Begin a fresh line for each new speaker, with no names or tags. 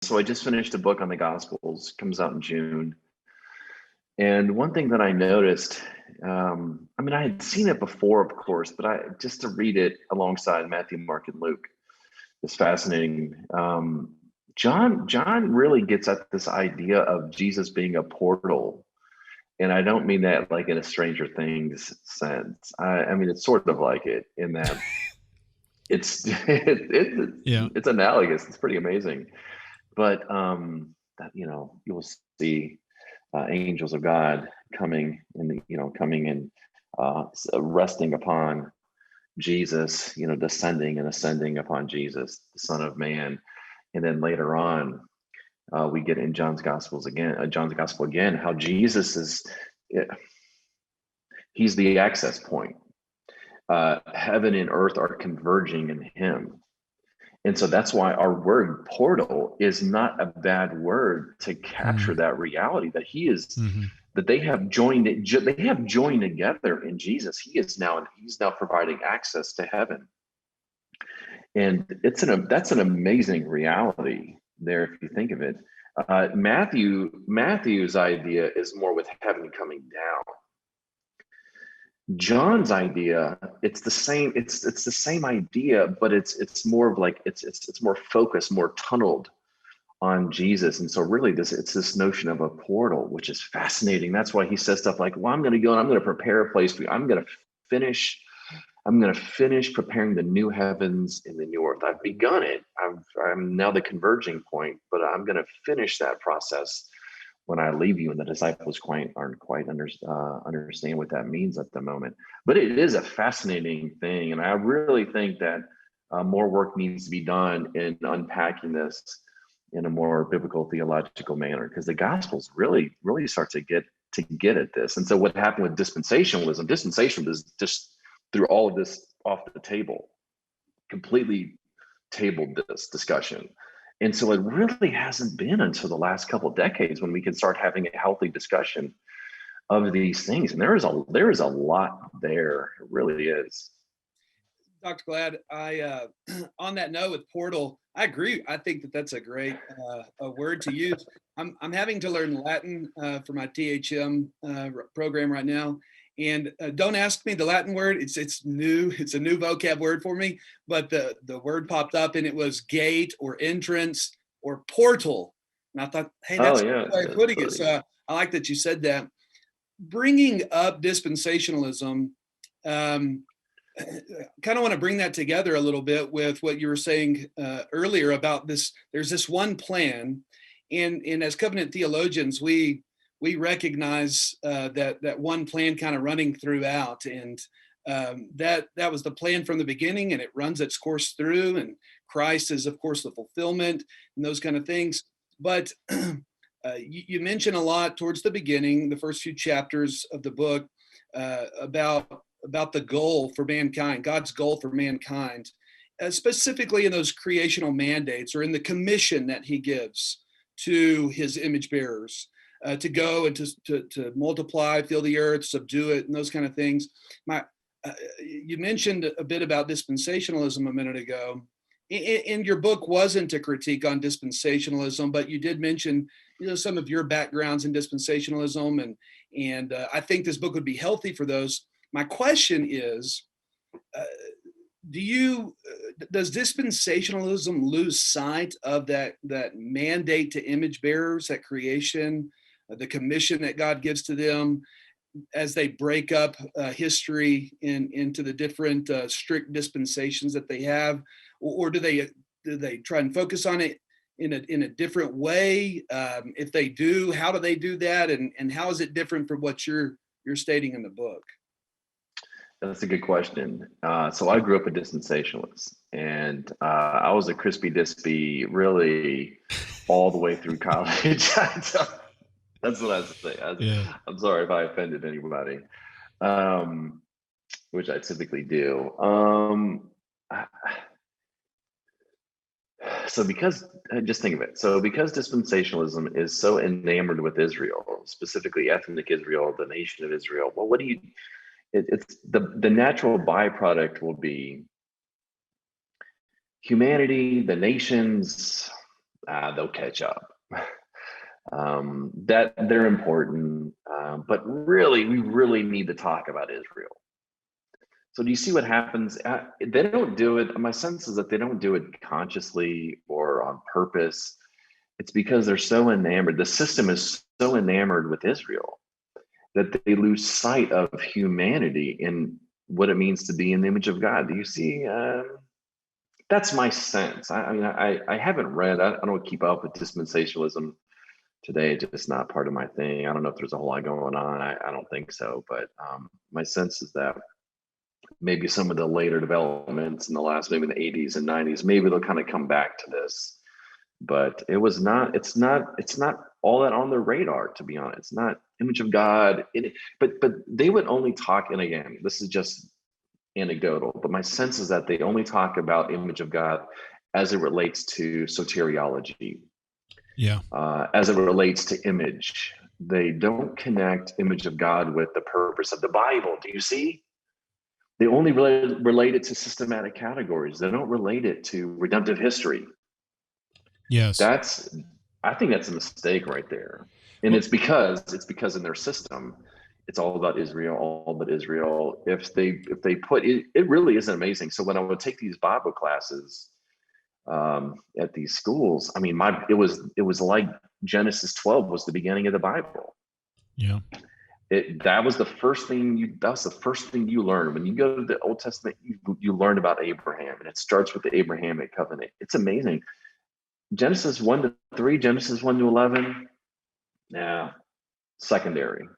so I just finished a book on the Gospels, comes out in June. And one thing that I noticed, I mean, I had seen it before, of course, but just to read it alongside Matthew, Mark, and Luke is fascinating. John really gets at this idea of Jesus being a portal. And I don't mean that like in a Stranger Things sense. I mean, it's sort of like it in that
Yeah.
it's analogous. It's pretty amazing. But that you will see angels of God coming and resting upon Jesus, descending and ascending upon Jesus, the Son of Man. And then later on, we get in John's Gospel again, how Jesus he's the access point. Heaven and earth are converging in him. And so that's why our word portal is not a bad word to capture that reality that he is, that they have joined together in Jesus. He's now providing access to heaven. And that's an amazing reality there if you think of it. Matthew's idea is more with heaven coming down. John's idea, it's the same idea, but it's more of like it's more focused, more tunneled on Jesus. And so really it's this notion of a portal, which is fascinating. That's why he says stuff like, well, I'm going to go and I'm going to prepare a place for you. I'm going to finish preparing the new heavens and the new earth. I've begun it. I'm now the converging point, but I'm going to finish that process when I leave you. And the disciples aren't quite understand what that means at the moment. But it is a fascinating thing. And I really think that more work needs to be done in unpacking this in a more biblical theological manner, because the Gospels really, really start to get at this. And so what happened with dispensationalism is just threw all of this off the table, completely tabled this discussion. And so it really hasn't been until the last couple of decades when we can start having a healthy discussion of these things. And there is a lot there. It really is.
Dr. Glad, I on that note with portal, I agree. I think that's a great a word to use. I'm having to learn Latin for my THM program right now. And don't ask me the Latin word. It's new. It's a new vocab word for me. But the word popped up and it was gate or entrance or portal. And I thought, hey, that's a good way of putting it. So I like that you said that. Bringing up dispensationalism, kind of want to bring that together a little bit with what you were saying earlier about this. There's this one plan, and as covenant theologians, we recognize that one plan kind of running throughout, and that was the plan from the beginning, and it runs its course through, and Christ is, of course, the fulfillment and those kind of things. But you mention a lot towards the beginning, the first few chapters of the book, about the goal for mankind, God's goal for mankind, specifically in those creational mandates or in the commission that he gives to his image bearers. To go and to multiply, fill the earth, subdue it, and those kind of things. You mentioned a bit about dispensationalism a minute ago. In your book wasn't a critique on dispensationalism, but you did mention some of your backgrounds in dispensationalism, and I think this book would be healthy for those. My question is, does dispensationalism lose sight of that mandate to image bearers, that creation, the commission that God gives to them as they break up history into the different strict dispensations that they have, or do they try and focus on it in a different way? If they do, how do they do that, and how is it different from what you're stating in the book?
That's a good question. So I grew up a dispensationalist, and I was a crispy dispy really all the way through college. That's what I say. I'm sorry if I offended anybody, which I typically do. So just think of it. So because dispensationalism is so enamored with Israel, specifically ethnic Israel, the nation of Israel, well, it's the natural byproduct will be humanity, the nations, they'll catch up. That they're important, but really, we really need to talk about Israel. So do you see what happens? They don't do it. My sense is that they don't do it consciously or on purpose. It's because they're so enamored. The system is so enamored with Israel that they lose sight of humanity and what it means to be in the image of God. Do you see? That's my sense. I mean, I haven't read. I don't keep up with dispensationalism today. It's just not part of my thing. I don't know if there's a whole lot going on. I don't think so. But my sense is that maybe some of the later developments in the last, maybe in the 80s and 90s, maybe they'll kind of come back to this. But it's not all that on the radar, to be honest. It's not image of God. But they would only talk, and again, this is just anecdotal, but my sense is that they only talk about image of God as it relates to soteriology,
Yeah.
as it relates to image. They don't connect image of God with the purpose of the Bible. Do you see? They only relate it to systematic categories. They don't relate it to redemptive history.
Yes.
That's, I think that's a mistake right there. And
Well,
it's because in their system, it's all about Israel, all about Israel. If they put it, it really is amazing. So when I would take these Bible classes at these schools, I mean, it was like Genesis 12 was the beginning of the Bible.
yeah.
That's the first thing you learn when you go to the Old Testament. You learn about Abraham, and it starts with the Abrahamic covenant. It's amazing. Genesis 1 to 3, Genesis 1 to 11, yeah, secondary.